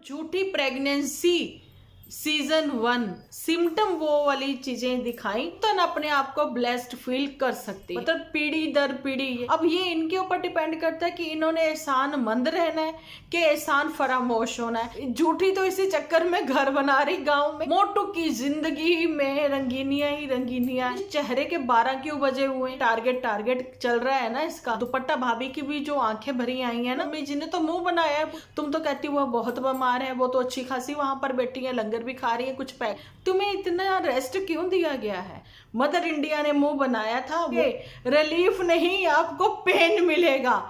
झूठी pregnancy season 1 symptom वो वाली चीजें दिखाई तो ना अपने आप को ब्लेस्ड फील कर सकते हैं। मतलब पीढ़ी दर पीढ़ी अब ये इनके ऊपर डिपेंड करता है कि इन्होंने एहसान मंद रहना है कि एहसान फरामोश होना है। झूठी तो इसी चक्कर में घर बना रही गांव में। मोटू की जिंदगी में रंगीनियां ही रंगीनियां। चेहरे के 12 क्यों बजे हुए? टारगेट चल रहा है ना इसका। दुपट्टा भाभी की भी जो आंखें भरी आई है ना, जिन्हें तो मुंह बनाया है। तुम तो कहती हो बहुत बीमार है, वो तो अच्छी खासी वहां पर बैठी है, लंगर भी खा रही है, कुछ पैक। तुम्हें इतना रेस्ट क्यों दिया गया है? मदर इंडिया ने मुंह बनाया था, वो रिलीफ नहीं आपको पेन मिलेगा।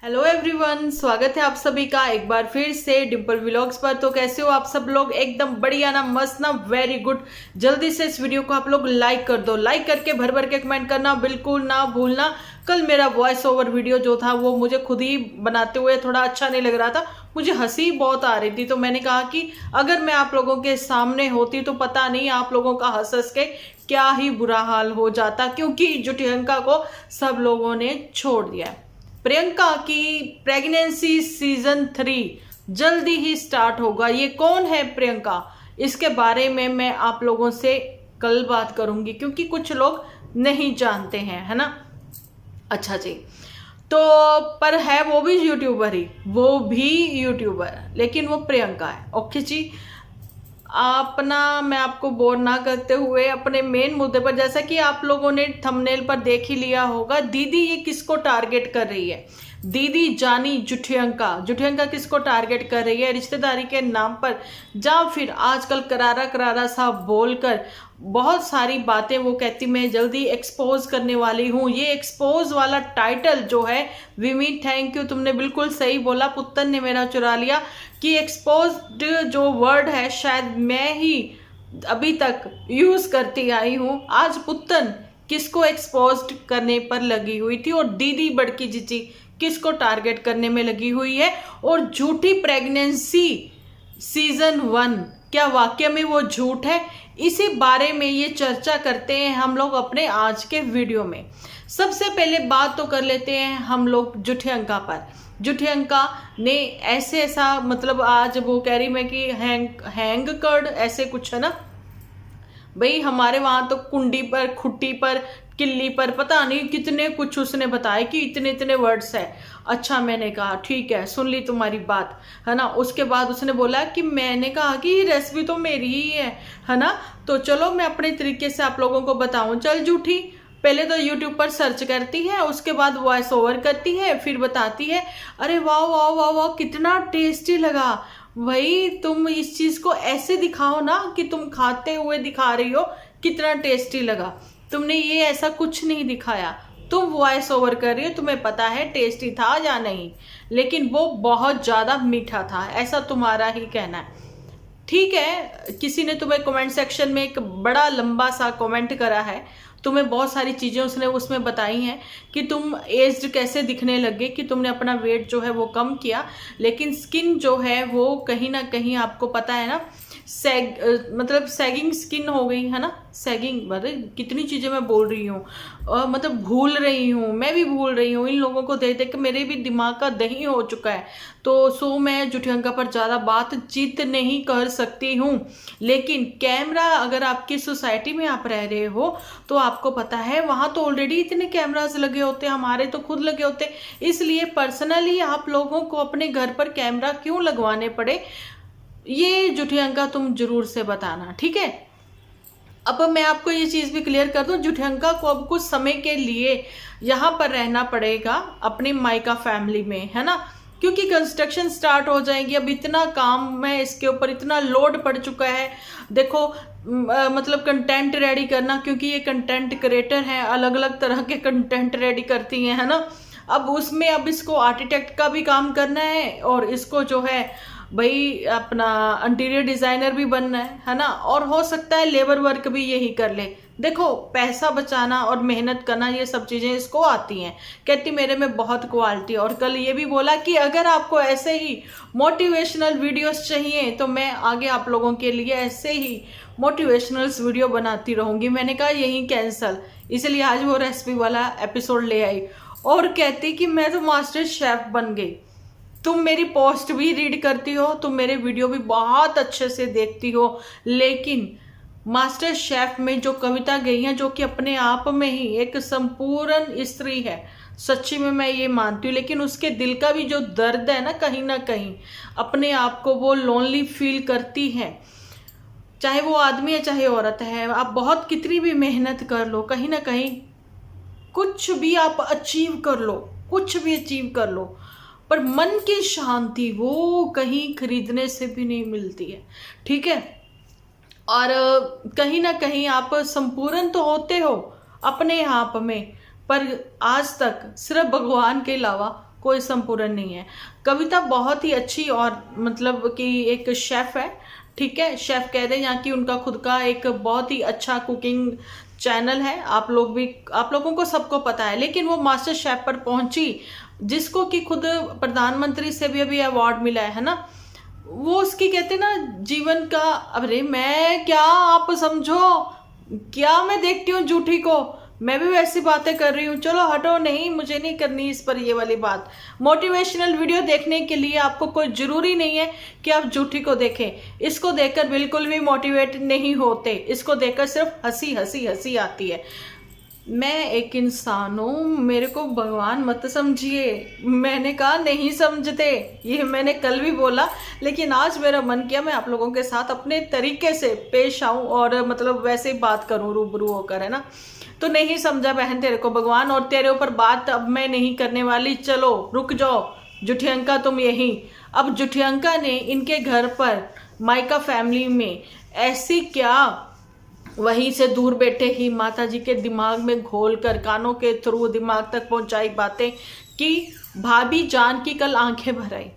हेलो एवरीवन, स्वागत है आप सभी का एक बार फिर से डिम्पल व्लॉग्स पर। तो कैसे हो आप सब लोग? एकदम बढ़िया ना, मस्त ना, वेरी गुड। जल्दी से इस वीडियो को आप लोग लाइक कर दो। लाइक करके भर भर के कमेंट करना बिल्कुल ना भूलना। कल मेरा वॉइस ओवर वीडियो जो था वो मुझे खुद ही बनाते हुए थोड़ा अच्छा नहीं लग रहा था, मुझे हंसी बहुत आ रही थी। तो मैंने कहा कि अगर मैं आप लोगों के सामने होती तो पता नहीं आप लोगों का हंस हंस के क्या ही बुरा हाल हो जाता, क्योंकि प्रियंका को सब लोगों ने छोड़ दिया है। प्रियंका की प्रेगनेंसी सीजन 3 जल्दी ही स्टार्ट होगा। ये कौन है प्रियंका, इसके बारे में मैं आप लोगों से कल बात करूंगी, क्योंकि कुछ लोग नहीं जानते हैं, है ना। अच्छा जी, तो पर है वो भी यूट्यूबर ही, वो भी यूट्यूबर, लेकिन वो प्रियंका है। ओके जी, अपना मैं आपको बोर ना करते हुए अपने मेन मुद्दे पर, जैसा कि आप लोगों ने थंबनेल पर देख ही लिया होगा, दीदी ये किसको टारगेट कर रही है? दीदी जानी जुठियंका किसको टारगेट कर रही है? रिश्तेदारी के नाम पर, या फिर आजकल करारा करारा सा बोलकर बहुत सारी बातें वो कहती मैं जल्दी एक्सपोज करने वाली हूँ। ये एक्सपोज वाला टाइटल जो है, विमी थैंक यू, तुमने बिल्कुल सही बोला, पुत्तन ने मेरा चुरा लिया कि एक्सपोज्ड जो वर्ड है शायद मैं ही अभी तक यूज करती आई हूँ। आज पुत्तन किसको एक्सपोज्ड करने पर लगी हुई थी, और दीदी बड़की जीजी किसको टारगेट करने में लगी हुई है? और झूठी प्रेगनेंसी सीजन 1 क्या वाकई में वो झूठ है? इसी बारे में ये चर्चा करते हैं हम लोग अपने आज के वीडियो में। सबसे पहले बात तो कर लेते हैं हम लोग जुठियंका पर। जुठियंका ने ऐसा मतलब आज वो कह रही मैं कि हैंग कर्ड ऐसे कुछ है ना भाई, हमारे वहां तो कुंडी पर, खुट्टी पर, किल्ली पर, पता नहीं कितने कुछ उसने बताया कि इतने इतने वर्ड्स है। अच्छा, मैंने कहा ठीक है, सुन ली तुम्हारी बात, है ना। उसके बाद उसने बोला कि मैंने कहा कि ये रेसिपी तो मेरी ही है ना, तो चलो मैं अपने तरीके से आप लोगों को बताऊं। चल झूठी, पहले तो यूट्यूब पर सर्च करती है, उसके बाद वॉइस ओवर करती है, फिर बताती है अरे वाह वाह वाह वाह कितना टेस्टी लगा। वही तुम इस चीज को ऐसे दिखाओ ना कि तुम खाते हुए दिखा रही हो कितना टेस्टी लगा। तुमने ये ऐसा कुछ नहीं दिखाया, तुम वॉइस ओवर कर रही हो, तुम्हें पता है टेस्टी था या नहीं, लेकिन वो बहुत ज्यादा मीठा था, ऐसा तुम्हारा ही कहना है। ठीक है, किसी ने तुम्हें कमेंट सेक्शन में एक बड़ा लंबा सा कमेंट करा है, तुम्हें बहुत सारी चीज़ें उसने उसमें बताई हैं कि तुम एज्ड कैसे दिखने लगे, कि तुमने अपना वेट जो है वो कम किया, लेकिन स्किन जो है वो कहीं ना कहीं आपको पता है ना मतलब सैगिंग स्किन हो गई है ना। सैगिंग मतलब कितनी चीज़ें मैं बोल रही हूँ, मतलब भूल रही हूँ, मैं भी भूल रही हूँ। इन लोगों को देख देख के मेरे भी दिमाग का दही हो चुका है, तो मैं जुठियंका पर ज़्यादा बातचीत नहीं कर सकती हूँ। लेकिन कैमरा, अगर आपकी सोसाइटी में आप रह रहे हो तो आपको पता है वहाँ तो ऑलरेडी इतने कैमराज लगे होते हैं, हमारे तो खुद लगे होते, इसलिए पर्सनली आप लोगों को अपने घर पर कैमरा क्यों लगवाने पड़े, ये जुठियंका तुम जरूर से बताना, ठीक है। अब मैं आपको ये चीज भी क्लियर कर दूं, जुठियंका को अब कुछ समय के लिए यहाँ पर रहना पड़ेगा अपनी मायका फैमिली में, है ना, क्योंकि कंस्ट्रक्शन स्टार्ट हो जाएगी। अब इतना काम है इसके ऊपर, इतना लोड पड़ चुका है। देखो मतलब कंटेंट रेडी करना, क्योंकि ये कंटेंट क्रिएटर हैं, अलग अलग तरह के कंटेंट रेडी करती हैं, है ना। अब उसमें अब इसको आर्किटेक्ट का भी काम करना है, और इसको जो है भाई अपना इंटीरियर डिजाइनर भी बनना है ना, और हो सकता है लेबर वर्क भी यही कर ले। देखो पैसा बचाना और मेहनत करना ये सब चीजें इसको आती हैं। कहती मेरे में बहुत क्वालिटी। और कल ये भी बोला कि अगर आपको ऐसे ही मोटिवेशनल वीडियोस चाहिए तो मैं आगे आप लोगों के लिए ऐसे ही मोटिवेशनल वीडियो बनाती रहूंगी। मैंने कहा यही कैंसल, इसलिए आज वो रेसिपी वाला एपिसोड ले आई। और कहती कि मैं तो मास्टर शेफ बन गई। तुम मेरी पोस्ट भी रीड करती हो, तुम मेरे वीडियो भी बहुत अच्छे से देखती हो, लेकिन मास्टर शेफ में जो कविता गई है, जो कि अपने आप में ही एक संपूर्ण स्त्री है, सच्ची में मैं ये मानती हूँ, लेकिन उसके दिल का भी जो दर्द है ना कहीं अपने आप को वो लोनली फील करती है। चाहे वो आदमी है चाहे औरत है, आप बहुत कितनी भी मेहनत कर लो, कहीं ना कहीं कुछ भी आप अचीव कर लो, कुछ भी अचीव कर लो, पर मन की शांति वो कहीं खरीदने से भी नहीं मिलती है। ठीक है, और कहीं ना कहीं आप संपूर्ण तो होते हो अपने आप में, पर आज तक सिर्फ भगवान के अलावा कोई संपूर्ण नहीं है। कविता बहुत ही अच्छी और मतलब कि एक शेफ है, ठीक है, शेफ कह रहे हैं, यहाँ की उनका खुद का एक बहुत ही अच्छा कुकिंग चैनल है, आप लोगों को सबको पता है। लेकिन वो मास्टर शेफ पर पहुंची, जिसको कि खुद प्रधानमंत्री से भी अभी अवार्ड मिला है ना, वो उसकी कहते ना जीवन का, अरे मैं क्या, आप समझो क्या मैं देखती हूँ झूठी को, मैं भी वैसी बातें कर रही हूँ। चलो हटो, नहीं मुझे नहीं करनी इस पर ये वाली बात। मोटिवेशनल वीडियो देखने के लिए आपको कोई जरूरी नहीं है कि आप झूठी को देखें। इसको देखकर बिल्कुल भी मोटिवेट नहीं होते, इसको देखकर सिर्फ हंसी हंसी हंसी आती है। मैं एक इंसान हूँ, मेरे को भगवान मत समझिए। मैंने कहा नहीं समझते, ये मैंने कल भी बोला, लेकिन आज मेरा मन किया मैं आप लोगों के साथ अपने तरीके से पेश आऊँ और मतलब वैसे ही बात करूँ रूबरू होकर, है ना। तो नहीं समझा बहन तेरे को भगवान, और तेरे ऊपर बात अब मैं नहीं करने वाली। चलो रुक जाओ जुठियंका, तुम यही। अब जुठियंका ने इनके घर पर माइका फैमिली में ऐसी क्या वहीं से दूर बैठे ही माता जी के दिमाग में घोल कर कानों के थ्रू दिमाग तक पहुंचाई बातें कि भाभी जान की कल आंखें भर आई।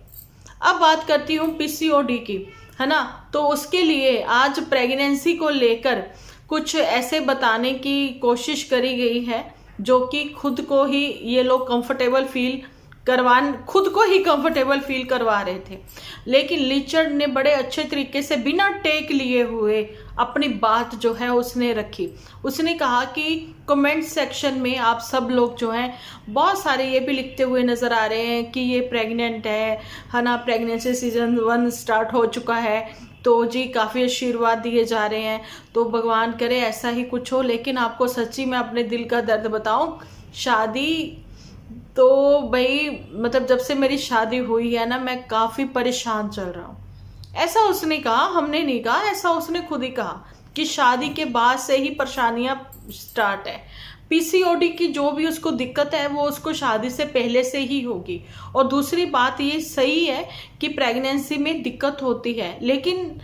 अब बात करती हूँ पीसीओडी की, है ना। तो उसके लिए आज प्रेगनेंसी को लेकर कुछ ऐसे बताने की कोशिश करी गई है जो कि खुद को ही ये लोग खुद को ही कंफर्टेबल फील करवा रहे थे। लेकिन लिचर्ड ने बड़े अच्छे तरीके से बिना टेक लिए हुए अपनी बात जो है उसने रखी। उसने कहा कि कमेंट सेक्शन में आप सब लोग जो हैं बहुत सारे ये भी लिखते हुए नज़र आ रहे हैं कि ये प्रेग्नेंट है ना, प्रेगनेंसी सीजन 1 स्टार्ट हो चुका है, तो जी काफ़ी आशीर्वाद दिए जा रहे हैं। तो भगवान करे ऐसा ही कुछ हो। लेकिन आपको सच्ची में अपने दिल का दर्द बताऊं, शादी तो भाई मतलब जब से मेरी शादी हुई है ना, मैं काफ़ी परेशान चल रहा हूँ। ऐसा उसने कहा, हमने नहीं कहा, ऐसा उसने खुद ही कहा कि शादी के बाद से ही परेशानियां स्टार्ट है। पीसीओडी की जो भी उसको दिक्कत है वो उसको शादी से पहले से ही होगी। और दूसरी बात ये सही है कि प्रेगनेंसी में दिक्कत होती है, लेकिन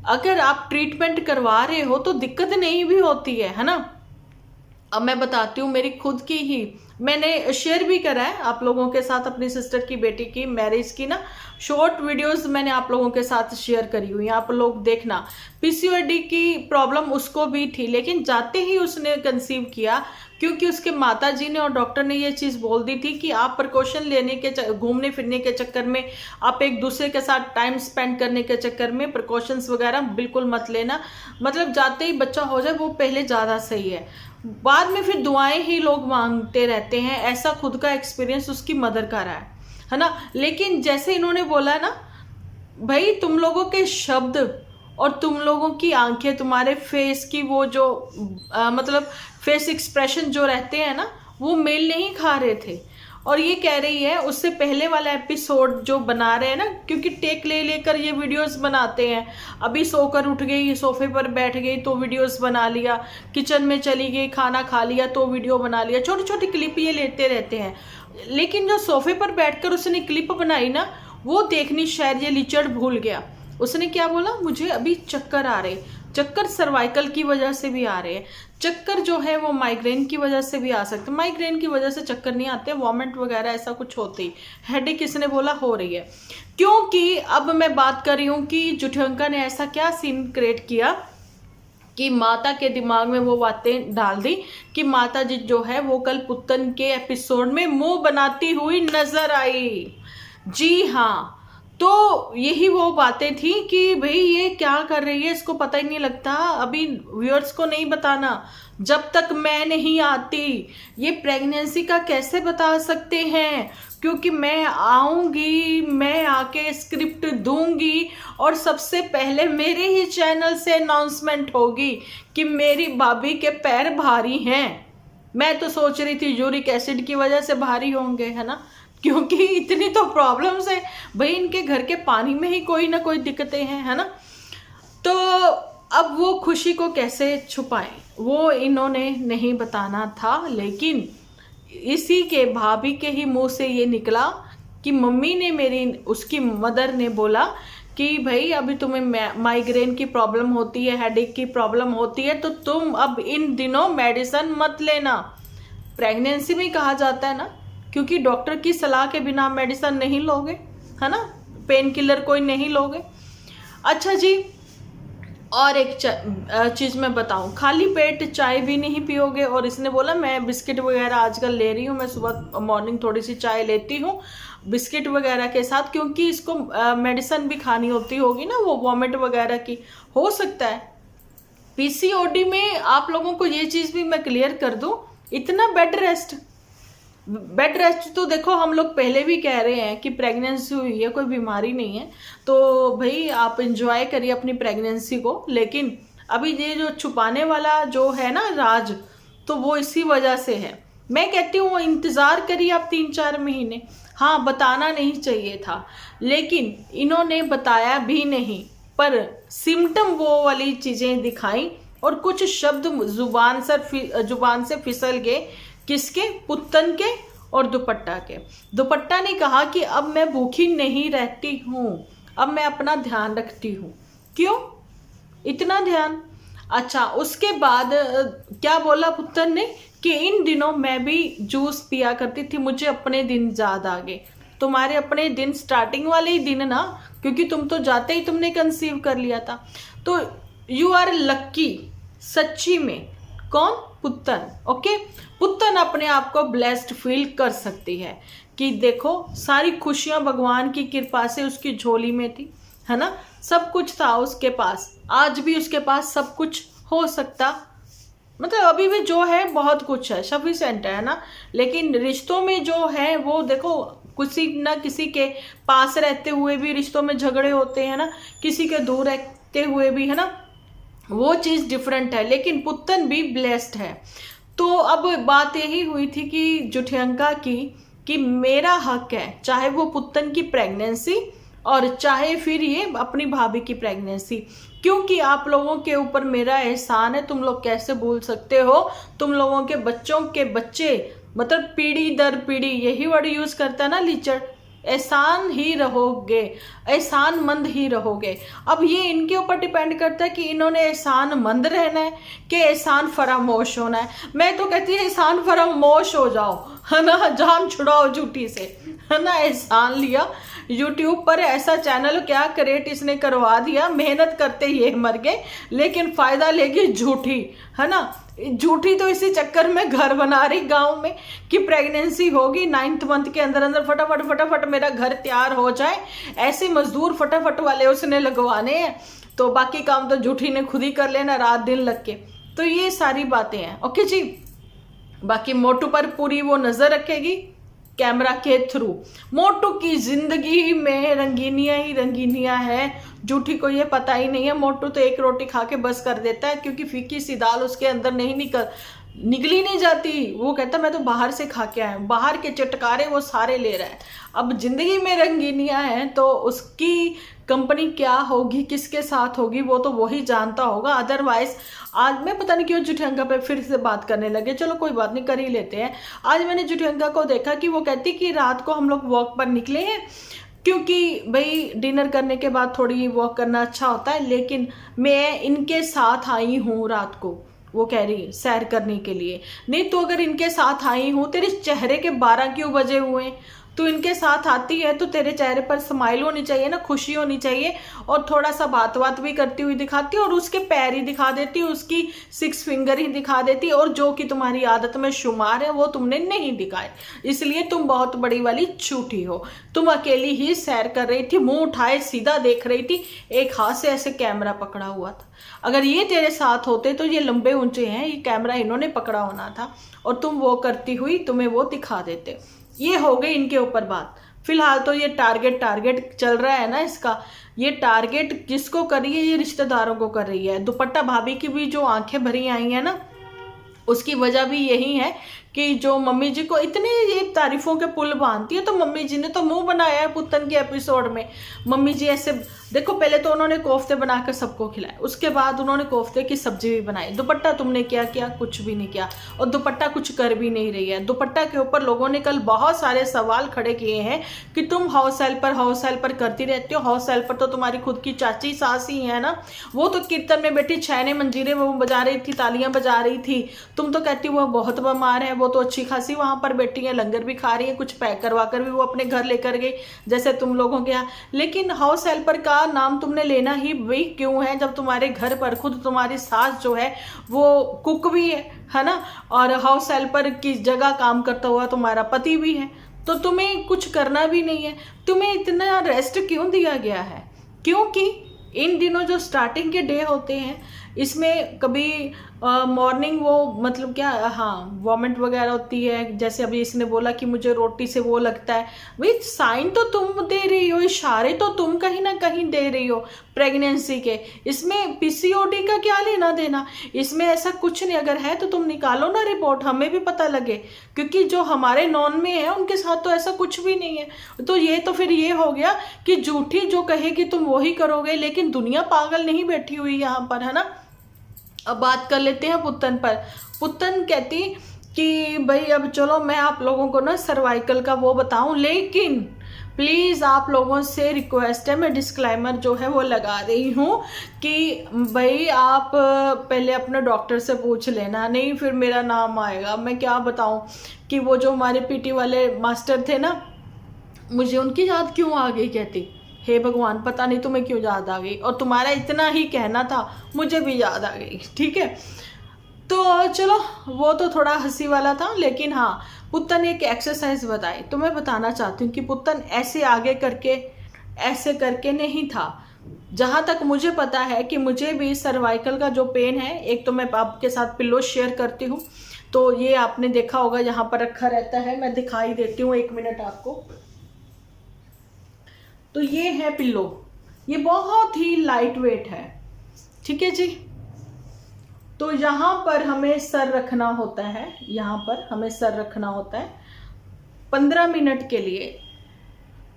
अगर आप ट्रीटमेंट करवा रहे हो तो दिक्कत नहीं भी होती है ना। अब मैं बताती हूँ मेरी खुद की ही, मैंने शेयर भी करा है आप लोगों के साथ अपनी सिस्टर की बेटी की मैरिज की ना शॉर्ट वीडियोस मैंने आप लोगों के साथ शेयर करी हुई, आप लोग देखना। पीसीओडी की प्रॉब्लम उसको भी थी, लेकिन जाते ही उसने कंसीव किया क्योंकि उसके माता जी ने और डॉक्टर ने ये चीज़ बोल दी थी कि आप प्रिकॉशन लेने के घूमने फिरने के चक्कर में, आप एक दूसरे के साथ टाइम स्पेंड करने के चक्कर में प्रिकॉशंस वगैरह बिल्कुल मत लेना, मतलब जाते ही बच्चा हो जाए वो पहले ज़्यादा सही है, बाद में फिर दुआएं ही लोग मांगते रहते हैं। ऐसा खुद का एक्सपीरियंस उसकी मदर का रहा है ना। लेकिन जैसे इन्होंने बोला ना, भाई तुम लोगों के शब्द और तुम लोगों की आंखें, तुम्हारे फेस की वो जो मतलब फेस एक्सप्रेशन जो रहते हैं ना, वो मेल नहीं खा रहे थे। और ये कह रही है उससे पहले वाला एपिसोड जो बना रहे हैं ना, क्योंकि टेक ले लेकर ये वीडियोस बनाते हैं, अभी सोकर उठ गई सोफे पर बैठ गई तो वीडियोस बना लिया, किचन में चली गई खाना खा लिया तो वीडियो बना लिया, छोटी छोटी क्लिप ये लेते रहते हैं। लेकिन जो सोफे पर बैठकर उसने क्लिप बनाई ना, वो देखनी शायद ये लिचर्ड भूल गया। उसने क्या बोला, मुझे अभी चक्कर आ रहे। चक्कर सर्वाइकल की वजह से भी आ रहे हैं, चक्कर जो है वो माइग्रेन की वजह से भी आ सकते हैं। माइग्रेन की वजह से चक्कर नहीं आते, वॉमिट वगैरह ऐसा कुछ होती, हेडेक किसने बोला हो रही है। क्योंकि अब मैं बात कर रही हूँ कि जुठियंका ने ऐसा क्या सीन क्रिएट किया कि माता के दिमाग में वो बातें डाल दी कि माता जी जो है वो कल पुत्तन के एपिसोड में मुंह बनाती हुई नजर आई। जी हाँ, तो यही वो बातें थी कि भाई ये क्या कर रही है, इसको पता ही नहीं लगता, अभी व्यूअर्स को नहीं बताना जब तक मैं नहीं आती। ये प्रेगनेंसी का कैसे बता सकते हैं, क्योंकि मैं आऊंगी, मैं आके स्क्रिप्ट दूंगी और सबसे पहले मेरे ही चैनल से अनाउंसमेंट होगी कि मेरी भाभी के पैर भारी हैं। मैं तो सोच रही थी यूरिक एसिड की वजह से भारी होंगे, है ना, क्योंकि इतनी तो प्रॉब्लम्स है भाई, इनके घर के पानी में ही कोई ना कोई दिक्कतें हैं, है ना। तो अब वो खुशी को कैसे छुपाएं, वो इन्होंने नहीं बताना था, लेकिन इसी के भाभी के ही मुंह से ये निकला कि मम्मी ने मेरी, उसकी मदर ने बोला कि भाई अभी तुम्हें माइग्रेन की प्रॉब्लम होती है, हेडेक की प्रॉब्लम होती है, तो तुम अब इन दिनों मेडिसिन मत लेना। प्रेगनेंसी में कहा जाता है ना, क्योंकि डॉक्टर की सलाह के बिना मेडिसिन नहीं लोगे, है ना, पेन किलर कोई नहीं लोगे। अच्छा जी, और एक चीज़ मैं बताऊं, खाली पेट चाय भी नहीं पियोगे। और इसने बोला मैं बिस्किट वगैरह आजकल ले रही हूँ, मैं सुबह मॉर्निंग थोड़ी सी चाय लेती हूँ बिस्किट वगैरह के साथ, क्योंकि इसको मेडिसिन भी खानी होती होगी ना, वो वॉमिट वगैरह की हो सकता है। पीसीओडी में आप लोगों को ये चीज़ भी मैं क्लियर कर दूं, इतना बेड रेस्ट तो देखो हम लोग पहले भी कह रहे हैं कि प्रेगनेंसी हुई है, कोई बीमारी नहीं है, तो भाई आप इंजॉय करिए अपनी प्रेगनेंसी को। लेकिन अभी ये जो छुपाने वाला जो है ना राज, तो वो इसी वजह से है। मैं कहती हूँ इंतज़ार करिए आप 3-4 महीने। हाँ, बताना नहीं चाहिए था, लेकिन इन्होंने बताया भी नहीं, पर सिम्टम वो वाली चीज़ें दिखाई और कुछ शब्द जुबान से फिसल गए। किसके? पुत्तन के और दुपट्टा के। दुपट्टा ने कहा कि अब मैं भूखी नहीं रहती हूँ, अब मैं अपना ध्यान रखती हूँ। क्यों इतना ध्यान? अच्छा, उसके बाद क्या बोला पुत्तन ने कि इन दिनों मैं भी जूस पिया करती थी, मुझे अपने दिन याद आ गए। तुम्हारे अपने दिन स्टार्टिंग वाले ही दिन ना, क्योंकि तुम तो जाते ही तुमने कंसीव कर लिया था। तो यू आर लक्की, सच्ची में। कौन? पुत्तन। ओके, पुत्तन अपने आप को ब्लेस्ड फील कर सकती है कि देखो सारी खुशियां भगवान की कृपा से उसकी झोली में थी, है ना, सब कुछ था उसके पास, आज भी उसके पास सब कुछ हो सकता, मतलब अभी भी जो है बहुत कुछ है, सफिशिएंट है ना। लेकिन रिश्तों में जो है वो देखो, किसी ना किसी के पास रहते हुए भी रिश्तों में झगड़े होते हैं ना, किसी के दूर रहते हुए भी, है ना, वो चीज़ डिफरेंट है। लेकिन पुत्तन भी ब्लेस्ड है। तो अब बात यही हुई थी कि जुठियंका की कि मेरा हक है, चाहे वो पुत्तन की प्रेगनेंसी और चाहे फिर ये अपनी भाभी की प्रेगनेंसी, क्योंकि आप लोगों के ऊपर मेरा एहसान है। तुम लोग कैसे भूल सकते हो? तुम लोगों के बच्चों के बच्चे, मतलब पीढ़ी दर पीढ़ी, यही वर्ड यूज करता है ना लीचड़, एहसान ही रहोगे, एहसान मंद ही रहोगे। अब ये इनके ऊपर डिपेंड करता है कि इन्होंने एहसान मंद रहना है कि एहसान फरामोश होना है। मैं तो कहती है एहसान फरामोश हो जाओ, है ना, जान छुड़ाओ झूठी से, है ना। एहसान लिया यूट्यूब पर, ऐसा चैनल क्या क्रिएट इसने करवा दिया, मेहनत करते ये मर गए, लेकिन फायदा लेगी झूठी, है ना। झूठी तो इसी चक्कर में घर बना रही गांव में कि प्रेगनेंसी होगी 9th मंथ के अंदर अंदर फटाफट फटाफट मेरा घर तैयार हो जाए। ऐसे मजदूर फटाफट वाले उसने लगवाने हैं, तो बाकी काम तो झूठी ने खुद ही कर लेना रात दिन लग के। तो ये सारी बातें हैं। ओके जी, बाकी मोटू पर पूरी वो नजर रखेगी कैमरा के थ्रू। मोटू की जिंदगी में रंगीनियां ही रंगीनियां हैं, झूठी को ये पता ही नहीं है। मोटू तो एक रोटी खा के बस कर देता है, क्योंकि फीकी सी दाल उसके अंदर नहीं निकली नहीं जाती। वो कहता मैं तो बाहर से खा के आया हूं, बाहर के चटकारे वो सारे ले रहा है। अब जिंदगी में रंगीनियां हैं तो उसकी कंपनी क्या होगी, किसके साथ होगी, वो तो वही जानता होगा। अदरवाइज आज मैं पता नहीं क्यों जुठियंका पे फिर से बात करने लगे, चलो कोई बात नहीं, कर ही लेते हैं। आज मैंने जुठियंका को देखा कि वो कहती कि रात को हम लोग वॉक पर निकले हैं क्योंकि भाई डिनर करने के बाद थोड़ी वॉक करना अच्छा होता है, लेकिन मैं इनके साथ आई हूँ रात को, वो कह रही सैर करने के लिए। नहीं तो अगर इनके साथ आई हूँ, तेरे चेहरे के 12 क्यों बजे हुए हैं? तू इनके साथ आती है तो तेरे चेहरे पर स्माइल होनी चाहिए ना, खुशी होनी चाहिए, और थोड़ा सा बात बात भी करती हुई दिखाती, और उसके पैर ही दिखा देती, उसकी 6 फिंगर ही दिखा देती, और जो कि तुम्हारी आदत में शुमार है वो तुमने नहीं दिखाए, इसलिए तुम बहुत बड़ी वाली झूठी हो। तुम अकेली ही सैर कर रही थी, मुंह उठाए सीधा देख रही थी, एक हाथ से ऐसे कैमरा पकड़ा हुआ था। अगर ये तेरे साथ होते तो ये लंबे ऊंचे हैं, ये कैमरा इन्होंने पकड़ा होना था, और तुम वो करती हुई तुम्हें वो दिखा देते। ये हो गई इनके ऊपर बात। फिलहाल तो ये टारगेट चल रहा है ना इसका, ये टारगेट जिसको कर रही है, ये रिश्तेदारों को कर रही है। दुपट्टा भाभी की भी जो आंखें भरी आई हैं ना, उसकी वजह भी यही है कि जो मम्मी जी को इतने ये तारीफों के पुल बांधती है, तो मम्मी जी ने तो मुंह बनाया है पुत्तन के एपिसोड में। मम्मी जी ऐसे देखो, पहले तो उन्होंने कोफ्ते बनाकर सबको खिलाए, उसके बाद उन्होंने कोफ्ते की सब्जी भी बनाई। दुपट्टा तुमने क्या किया? कुछ भी नहीं किया, और दुपट्टा कुछ कर भी नहीं रही है। दुपट्टा के ऊपर लोगों ने कल बहुत सारे सवाल खड़े किए हैं कि तुम हाउस हेल्पर करती रहती हो। हाउस हेल्पर तो तुम्हारी खुद की चाची सास ही है ना, वो तो कीर्तन में बैठी छैने मंजीरे वो बजा रही थी, तालियां बजा रही थी। तुम तो कहती वो बहुत बीमार है, वो तो अच्छी खासी वहां पर बैठी है, लंगर भी खा रही है, कुछ पैक करवा कर भी वो अपने घर लेकर गई जैसे तुम लोगों के यहाँ। लेकिन हाउस हेल्पर का नाम तुमने लेना ही वही क्यों है, जब तुम्हारे घर पर खुद तुम्हारी सास जो है वो कुक भी है ना, और हाउस हेल्पर की जगह काम करता हुआ तुम्हारा पति भी है, तो तुम्हें कुछ करना भी नहीं है। तुम्हें इतना रेस्ट क्यों दिया गया है? क्योंकि इन दिनों जो स्टार्टिंग के डे होते हैं, इसमें कभी मॉर्निंग वो मतलब क्या, हाँ वॉमिट वगैरह होती है, जैसे अभी इसने बोला कि मुझे रोटी से वो लगता है। भाई साइन तो तुम दे रही हो, इशारे तो तुम कहीं ना कहीं दे रही हो प्रेगनेंसी के, इसमें पीसीओडी का क्या लेना देना? इसमें ऐसा कुछ नहीं, अगर है तो तुम निकालो ना रिपोर्ट, हमें भी पता लगे, क्योंकि जो हमारे नॉन में है उनके साथ तो ऐसा कुछ भी नहीं है। तो ये तो फिर ये हो गया कि झूठी जो कहेगी तुम वही करोगे, लेकिन दुनिया पागल नहीं बैठी हुई यहाँ पर, है ना। अब बात कर लेते हैं पुत्तन पर। पुत्तन कहती कि भाई अब चलो मैं आप लोगों को ना सर्वाइकल का वो बताऊं, लेकिन प्लीज़ आप लोगों से रिक्वेस्ट है, मैं डिस्क्लेमर जो है वो लगा रही हूँ कि भाई आप पहले अपने डॉक्टर से पूछ लेना, नहीं फिर मेरा नाम आएगा। मैं क्या बताऊँ कि वो जो हमारे पीटी वाले मास्टर थे ना, मुझे उनकी याद क्यों आ गई, कहती हे भगवान पता नहीं तुम्हें क्यों याद आ गई, और तुम्हारा इतना ही कहना था, मुझे भी याद आ गई। ठीक है, तो चलो वो तो थोड़ा हंसी वाला था, लेकिन हाँ पुत्तन एक एक्सरसाइज बताई, तो मैं बताना चाहती हूँ कि पुत्तन ऐसे आगे करके ऐसे करके नहीं था। जहाँ तक मुझे पता है कि मुझे भी सर्वाइकल का जो पेन है, एक तो मैं आपके साथ पिल्लो शेयर करती हूँ, तो ये आपने देखा होगा यहाँ पर रखा रहता है, मैं दिखाई देती हूँ 1 मिनट आपको। तो ये है पिल्लो, ये बहुत ही लाइट वेट है, ठीक है जी। तो यहाँ पर हमें सर रखना होता है, यहाँ पर हमें सर रखना होता है 15 मिनट के लिए,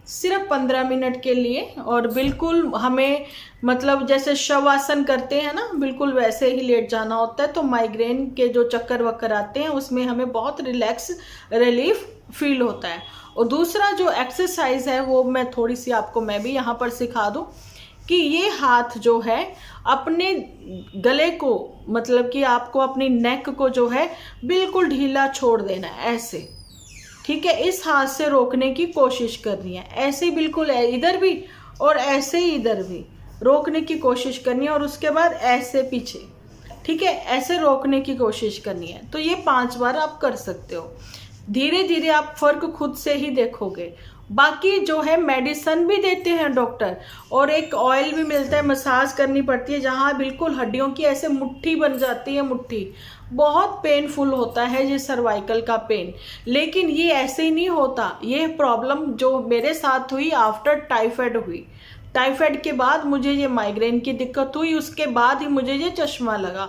सिर्फ 15 मिनट के लिए, और बिल्कुल हमें मतलब जैसे शवासन करते हैं ना, बिल्कुल वैसे ही लेट जाना होता है। तो माइग्रेन के जो चक्कर वक्कर आते हैं उसमें हमें बहुत रिलीफ फील होता है। और दूसरा जो एक्सरसाइज है वो मैं थोड़ी सी आपको मैं भी यहाँ पर सिखा दूँ कि ये हाथ जो है अपने गले को, मतलब कि आपको अपनी नेक को जो है बिल्कुल ढीला छोड़ देना है ऐसे, ठीक है। इस हाथ से रोकने की कोशिश करनी है, ऐसे बिल्कुल इधर भी और ऐसे ही इधर भी रोकने की कोशिश करनी है, और उसके बाद ऐसे पीछे, ठीक है, ऐसे रोकने की कोशिश करनी है। तो ये 5 बार आप कर सकते हो। धीरे धीरे आप फर्क खुद से ही देखोगे। बाकी जो है मेडिसिन भी देते हैं डॉक्टर, और एक ऑयल भी मिलता है, मसाज करनी पड़ती है, जहाँ बिल्कुल हड्डियों की ऐसे मुट्ठी बन जाती है, मुट्ठी। बहुत पेनफुल होता है ये सर्वाइकल का पेन, लेकिन ये ऐसे ही नहीं होता। ये प्रॉब्लम जो मेरे साथ हुई आफ्टर टाइफाइड हुई, टाइफाइड के बाद मुझे ये माइग्रेन की दिक्कत हुई, उसके बाद ही मुझे ये चश्मा लगा,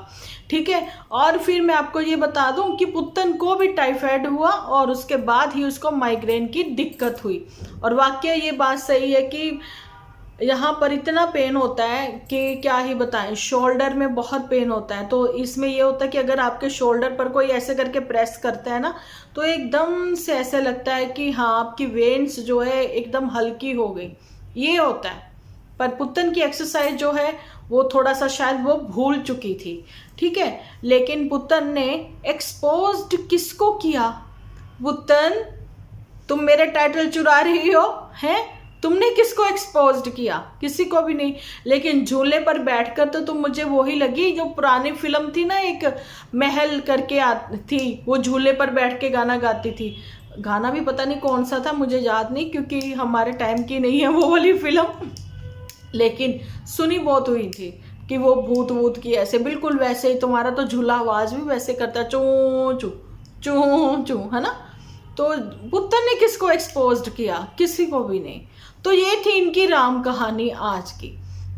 ठीक है। और फिर मैं आपको ये बता दूं कि पुत्तन को भी टाइफाइड हुआ और उसके बाद ही उसको माइग्रेन की दिक्कत हुई। और वाकई ये बात सही है कि यहाँ पर इतना पेन होता है कि क्या ही बताएं, शोल्डर में बहुत पेन होता है। तो इसमें ये होता है कि अगर आपके शोल्डर पर कोई ऐसे करके प्रेस करता है ना, तो एकदम से ऐसे लगता है कि हाँ आपकी वेन्स जो है एकदम हल्की हो गई, ये होता है। पर पुत्तन की एक्सरसाइज जो है वो थोड़ा सा शायद वो भूल चुकी थी, ठीक है। लेकिन पुत्तन ने एक्सपोज्ड किसको किया? पुत्तन, तुम मेरे टाइटल चुरा रही हो हैं? तुमने किसको एक्सपोज्ड किया? किसी को भी नहीं। लेकिन झूले पर बैठकर तो तुम मुझे वही लगी जो पुरानी फिल्म थी ना, एक महल करके थी, वो झूले पर बैठ के गाना गाती थी। गाना भी पता नहीं कौन सा था, मुझे याद नहीं, क्योंकि हमारे टाइम की नहीं है वो वाली फिल्म। लेकिन सुनी बहुत हुई थी कि वो भूत वूत की ऐसे, बिल्कुल वैसे ही तुम्हारा तो झूला आवाज भी वैसे करता है, चू चू चू चू, है ना। तो पुत्तन ने किसको एक्सपोज्ड किया? किसी को भी नहीं। तो ये थी इनकी राम कहानी आज की,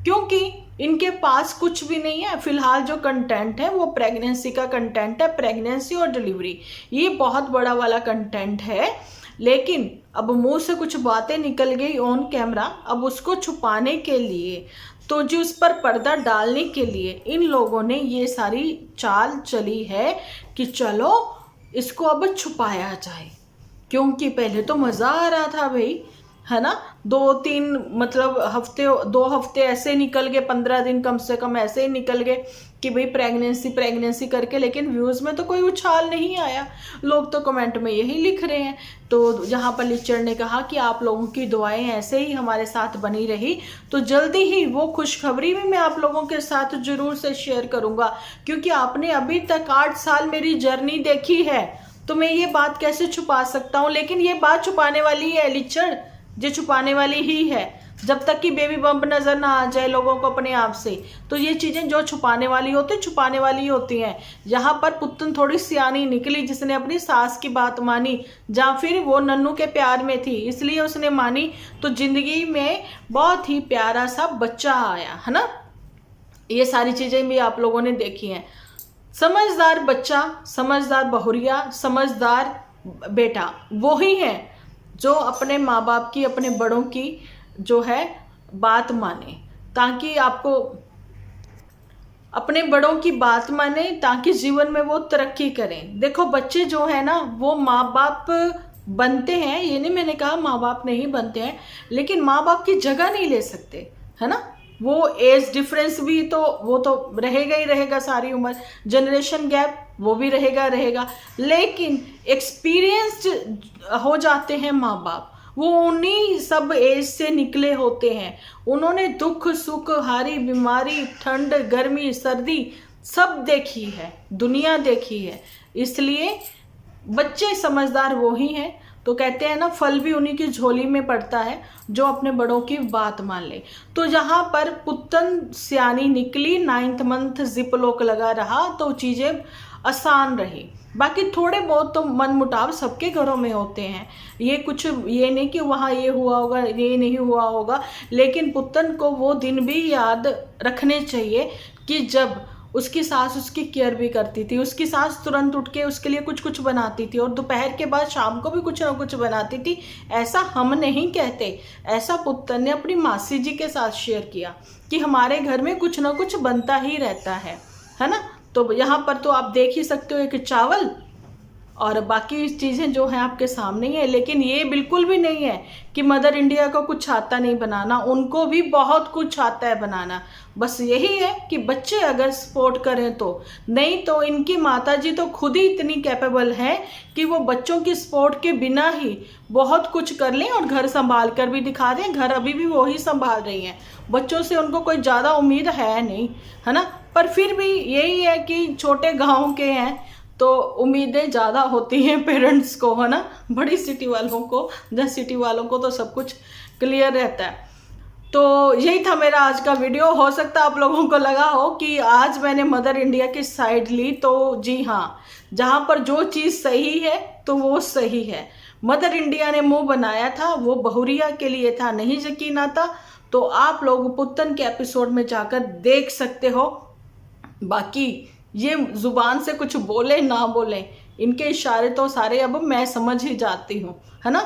क्योंकि इनके पास कुछ भी नहीं है फिलहाल। जो कंटेंट है वो प्रेगनेंसी का कंटेंट है, प्रेगनेंसी और डिलीवरी, ये बहुत बड़ा वाला कंटेंट है। लेकिन अब मुंह से कुछ बातें निकल गई ऑन कैमरा, अब उसको छुपाने के लिए, तो जो उस पर पर्दा डालने के लिए इन लोगों ने ये सारी चाल चली है कि चलो इसको अब छुपाया जाए। क्योंकि पहले तो मज़ा आ रहा था भाई, है ना। 2-3 मतलब हफ्ते, 2 हफ्ते ऐसे निकल गए, 15 दिन कम से कम ऐसे ही निकल गए कि भाई प्रेगनेंसी प्रेगनेंसी करके, लेकिन व्यूज़ में तो कोई उछाल नहीं आया। लोग तो कमेंट में यही लिख रहे हैं। तो जहाँ पर लिचर ने कहा कि आप लोगों की दुआएं ऐसे ही हमारे साथ बनी रही तो जल्दी ही वो खुशखबरी भी मैं आप लोगों के साथ जरूर से शेयर करूँगा। क्योंकि आपने अभी तक 8 साल मेरी जर्नी देखी है, तो मैं ये बात कैसे छुपा सकता हूँ। लेकिन ये बात छुपाने वाली है लिचर, जो छुपाने वाली ही है। जब तक कि बेबी बम्प नजर ना आ जाए लोगों को अपने आप से, तो ये चीजें जो छुपाने वाली होती, छुपाने वाली ही होती हैं। यहाँ पर पुत्तन थोड़ी सियानी निकली, जिसने अपनी सास की बात मानी, या फिर वो नन्नू के प्यार में थी इसलिए उसने मानी, तो जिंदगी में बहुत ही प्यारा सा बच्चा आया, है ना। ये सारी चीजें भी आप लोगों ने देखी हैं। समझदार बच्चा, समझदार बहुरिया, समझदार बेटा वो ही है जो अपने माँ बाप की, अपने बड़ों की जो है बात माने, ताकि आपको अपने बड़ों की बात माने, ताकि जीवन में वो तरक्की करें। देखो बच्चे जो है ना वो माँ बाप बनते हैं, ये नहीं मैंने कहा माँ बाप नहीं बनते हैं, लेकिन माँ बाप की जगह नहीं ले सकते, है ना। वो एज डिफरेंस भी तो वो तो रहेगा ही रहेगा सारी उम्र, जनरेशन गैप वो भी रहेगा रहेगा, लेकिन एक्सपीरियंस्ड हो जाते हैं माँ बाप। वो उन्हीं सब एज से निकले होते हैं, उन्होंने दुख सुख, हारी बीमारी, ठंड गर्मी सर्दी सब देखी है, दुनिया देखी है। इसलिए बच्चे समझदार वो ही हैं। तो कहते हैं ना, फल भी उन्हीं की झोली में पड़ता है जो अपने बड़ों की बात मान ले। तो यहाँ पर पुत्तन सियानी निकली, 9th मंथ जिप लॉक लगा रहा तो चीजें आसान रही। बाकी थोड़े बहुत तो मन मुटाव सबके घरों में होते हैं, ये कुछ ये नहीं कि वहाँ ये हुआ होगा ये नहीं हुआ होगा। लेकिन पुत्तन को वो दिन भी याद रखने चाहिए कि जब उसकी सास उसकी केयर भी करती थी, उसकी सास तुरंत उठ के उसके लिए कुछ कुछ बनाती थी और दोपहर के बाद शाम को भी कुछ ना कुछ बनाती थी। ऐसा हम नहीं कहते, ऐसा पुत्तन ने अपनी मासी जी के साथ शेयर किया कि हमारे घर में कुछ ना कुछ बनता ही रहता है ना। तो यहाँ पर तो आप देख ही सकते हो एक चावल और बाकी चीज़ें जो हैं आपके सामने ही है। लेकिन ये बिल्कुल भी नहीं है कि मदर इंडिया को कुछ आता नहीं बनाना, उनको भी बहुत कुछ आता है बनाना। बस यही है कि बच्चे अगर सपोर्ट करें तो, नहीं तो इनकी माताजी तो खुद ही इतनी कैपेबल है कि वो बच्चों की सपोर्ट के बिना ही बहुत कुछ कर लें और घर संभाल कर भी दिखा दें। घर अभी भी वो ही संभाल रही हैं, बच्चों से उनको कोई ज़्यादा उम्मीद है नहीं, है ना। पर फिर भी यही है कि छोटे गाँव के हैं तो उम्मीदें ज़्यादा होती हैं पेरेंट्स को, है ना। बड़ी सिटी वालों को, जहाँ सिटी वालों को तो सब कुछ क्लियर रहता है। तो यही था मेरा आज का वीडियो। हो सकता है आप लोगों को लगा हो कि आज मैंने मदर इंडिया की साइड ली, तो जी हाँ, जहाँ पर जो चीज़ सही है तो वो सही है। मदर इंडिया ने मुंह बनाया था वो बहुरिया के लिए था, नहीं यकीन आता तो आप लोग पुत्तन के एपिसोड में जाकर देख सकते हो। बाकी ये जुबान से कुछ बोले ना बोले, इनके इशारे तो सारे अब मैं समझ ही जाती हूँ, है ना।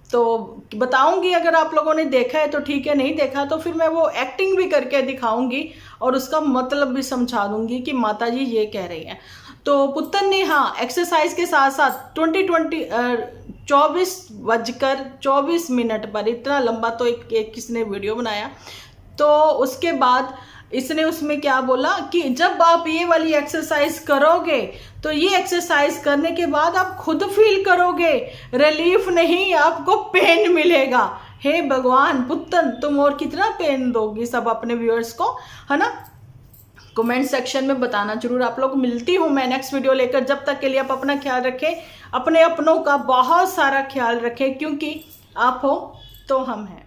तो बताऊंगी, अगर आप लोगों ने देखा है तो ठीक है, नहीं देखा तो फिर मैं वो एक्टिंग भी करके दिखाऊंगी और उसका मतलब भी समझा दूंगी कि माता जी ये कह रही हैं। तो पुत्तन ने हाँ एक्सरसाइज के साथ साथ 24:24 पर, इतना लंबा तो एक किसने वीडियो बनाया। तो उसके बाद इसने उसमें क्या बोला कि जब आप ये वाली एक्सरसाइज करोगे तो ये एक्सरसाइज करने के बाद आप खुद फील करोगे रिलीफ नहीं, आपको पेन मिलेगा। हे भगवान पुत्तन, तुम और कितना पेन दोगी सब अपने व्यूअर्स को, है ना। कमेंट सेक्शन में बताना जरूर आप लोग। मिलती हूँ मैं नेक्स्ट वीडियो लेकर, जब तक के लिए आप अपना ख्याल रखें, अपने अपनों का बहुत सारा ख्याल रखें, क्योंकि आप हो तो हम हैं।